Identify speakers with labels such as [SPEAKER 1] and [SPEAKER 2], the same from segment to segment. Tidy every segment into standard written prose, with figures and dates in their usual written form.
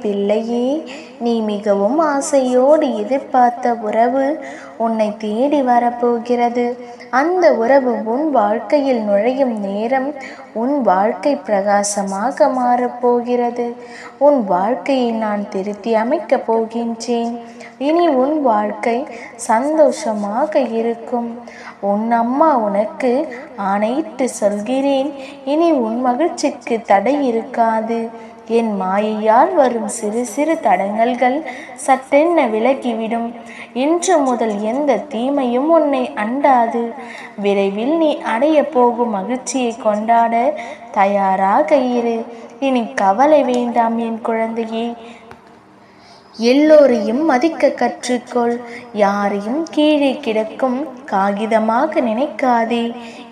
[SPEAKER 1] பிள்ளையே, நீ மிகவும் ஆசையோடு எதிர்பார்த்த உறவு உன்னை தேடி வரப்போகிறது. அந்த உறவு உன் வாழ்க்கையில் நுழையும் நேரம் உன் வாழ்க்கை பிரகாசமாக மாறப்போகிறது. உன் வாழ்க்கையை நான் திருத்தி அமைக்கப் போகின்றேன். இனி உன் வாழ்க்கை சந்தோஷமாக இருக்கும். உன் அம்மா உனக்கு ஆணையிட்டு சொல்கிறேன், இனி உன் மகிழ்ச்சிக்கு தடை இருக்காது. என் மாயையால் வரும் சிறு சிறு தடங்கல்கள் சட்டென்ன விலகிவிடும். இன்று முதல் எந்த தீமையும் உன்னை அண்டாது. விரைவில் நீ அடைய போகும் மகிழ்ச்சியை கொண்டாட தயாராக இரு. இனி கவலை வேண்டாம் என் குழந்தையே. எல்லோரையும் மதிக்க கற்றுக்கொள். யாரையும் கீழே கிடக்கும் காகிதமாக நினைக்காதே.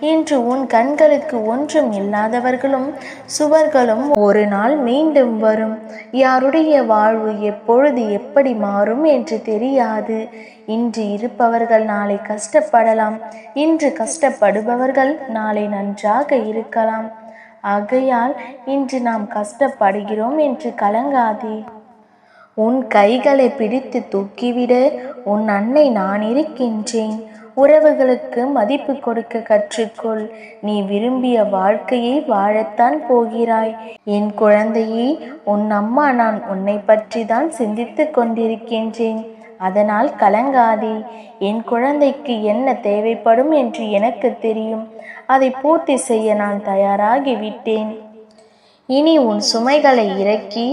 [SPEAKER 1] இன்று உன் கண்களுக்கு ஒன்றும் இல்லாதவர்களும் சுவர்களும் ஒரு நாள் மீண்டும் வரும். யாருடைய வாழ்வு எப்பொழுது எப்படி மாறும் என்று தெரியாது. இன்று இருப்பவர்கள் நாளை கஷ்டப்படலாம். இன்று கஷ்டப்படுபவர்கள் நாளை நன்றாக இருக்கலாம். ஆகையால் இன்று நாம் கஷ்டப்படுகிறோம் என்று கலங்காதே. உன் கைகளை பிடித்து தூக்கிவிட உன் அன்னை நான் இருக்கின்றேன். உறவுகளுக்கு மதிப்பு கொடுக்க கற்றுக்கொள். நீ விரும்பிய வாழ்க்கையை வாழத்தான் போகிறாய். என் குழந்தையே, உன் அம்மா நான் உன்னை பற்றி தான் சிந்தித்து கொண்டிருக்கின்றேன். அதனால் கலங்காதே. என் குழந்தைக்கு என்ன தேவைப்படும் என்று எனக்கு தெரியும். அதை பூர்த்தி செய்ய நான் தயாராகிவிட்டேன். இனி உன் சுமைகளை இறக்கி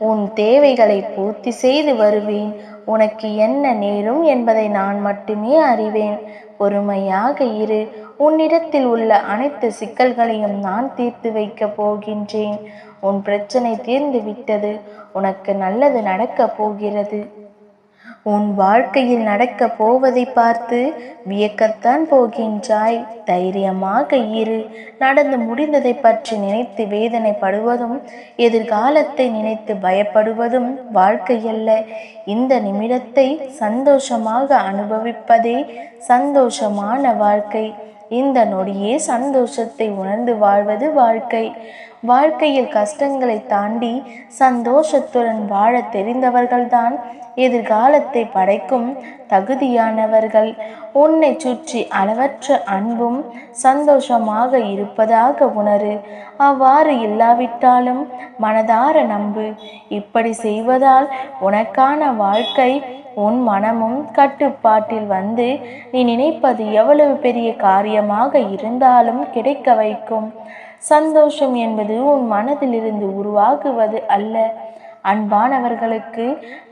[SPEAKER 1] உன் தேவைகளை பூர்த்தி செய்து வருவேன். உனக்கு என்ன நேரும் என்பதை நான் மட்டுமே அறிவேன். பொறுமையாக இரு. உன்னிடத்தில் உள்ள அனைத்து சிக்கல்களையும் நான் தீர்த்து வைக்கப் போகின்றேன். உன் பிரச்சனை தீர்ந்து விட்டது. உனக்கு நல்லது நடக்கப் போகிறது. உன் வாழ்க்கையில் நடக்கப் போவதை பார்த்து வியக்கத்தான் போகின்றாய். தைரியமாக இரு. நடந்து முடிந்ததை பற்றி நினைத்து வேதனைப்படுவதும் எதிர்காலத்தை நினைத்து பயப்படுவதும் வாழ்க்கையல்ல. இந்த நிமிடத்தை சந்தோஷமாக அனுபவிப்பதே சந்தோஷமான வாழ்க்கை. இந்த நொடியே சந்தோஷத்தை உணர்ந்து வாழ்வது வாழ்க்கை. வாழ்க்கையில் கஷ்டங்களை தாண்டி சந்தோஷத்துடன் வாழ தெரிந்தவர்கள்தான் எதிர்காலத்தை படைக்கும் தகுதியானவர்கள். உன்னை சுற்றி அளவற்ற அன்பும் சந்தோஷமாக இருப்பதாக உணரு. அவ்வாறு இல்லாவிட்டாலும் மனதார நம்பு. இப்படி செய்வதால் உனக்கான வாழ்க்கை உன் மனமும் கட்டுப்பாட்டில் வந்து நீ நினைப்பது எவ்வளவு பெரிய காரியமாக இருந்தாலும் கிடைக்க வைக்கும். சந்தோஷம் என்பது உன் மனதிலிருந்து உருவாகுவது அல்ல. அன்பானவர்களுக்கு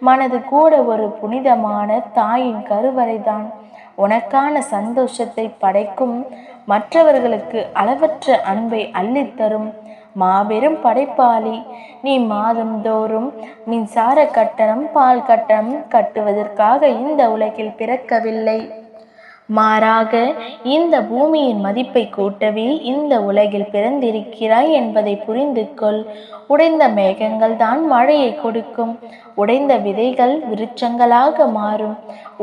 [SPEAKER 1] மனது கூட ஒரு புனிதமான தாயின் கருவறைதான். உனக்கான சந்தோஷத்தை படைக்கும், மற்றவர்களுக்கு அளவற்ற அன்பை அள்ளித்தரும் மாபெரும் படைப்பாளி. நீ மாதந்தோறும் மின்சார கட்டணம், பால் கட்டணம் கட்டுவதற்காக இந்த உலகில் பிறக்கவில்லை. மாறாக இந்த பூமியின் மதிப்பை கூட்டவே இந்த உலகில் பிறந்திருக்கிறாய் என்பதை புரிந்து கொள். உடைந்த மேகங்கள் தான் மழையை கொடுக்கும். உடைந்த விதைகள் விருட்சங்களாக மாறும்.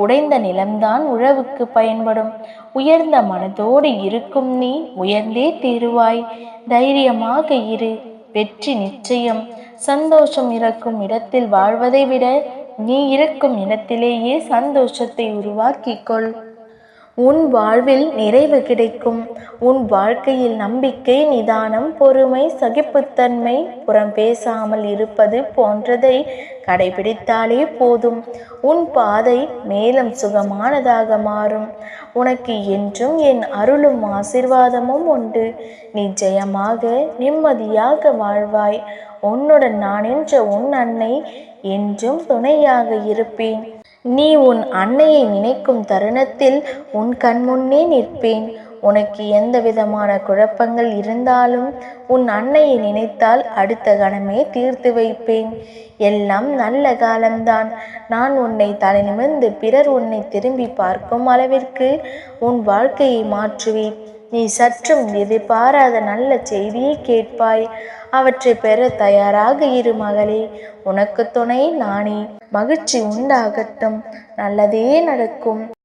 [SPEAKER 1] உடைந்த நிலம்தான் உழவுக்கு பயன்படும். உயர்ந்த மனதோடு இருக்கும் நீ உயர்ந்தே தீருவாய். தைரியமாக இரு. வெற்றி நிச்சயம். சந்தோஷம் இருக்கும் இடத்தில் வாழ்வதை விட நீ இருக்கும் இடத்திலேயே சந்தோஷத்தை உருவாக்கிக்கொள். உன் வாழ்வில் நிறைவு கிடைக்கும். உன் வாழ்க்கையில் நம்பிக்கை, நிதானம், பொறுமை, சகிப்புத்தன்மை, புறம் பேசாமல் இருப்பது போன்றதை கடைபிடித்தாலே போதும். உன் பாதை மேலும் சுகமானதாக மாறும். உனக்கு என்றும் என் அருளும் ஆசீர்வாதமும் உண்டு. நிச்சயமாக நிம்மதியாக வாழ்வாய். உன்னுடன் நான் என்ற உன் அன்னை என்றும் துணையாக இருப்பேன். நீ உன் அன்னையை நினைக்கும் தருணத்தில் உன் கண்முன்னே நிற்பேன். உனக்கு எந்த விதமான குழப்பங்கள் இருந்தாலும் உன் அன்னையை நினைத்தால் அடுத்த கணமே தீர்த்து வைப்பேன். எல்லாம் நல்ல காலம்தான். நான் உன்னை தலை நிமிர்ந்து பிறர் உன்னை திரும்பி பார்க்கும் அளவிற்கு உன் வாழ்க்கையை மாற்றுவேன். நீ சற்றும் எதிர்பாராத நல்ல செய்தியை கேட்பாய். அவற்றை பெற தயாராக இரு மகளே. உனக்கு துணை நானே. மகிழ்ச்சி உண்டாகட்டும். நல்லதே நடக்கும்.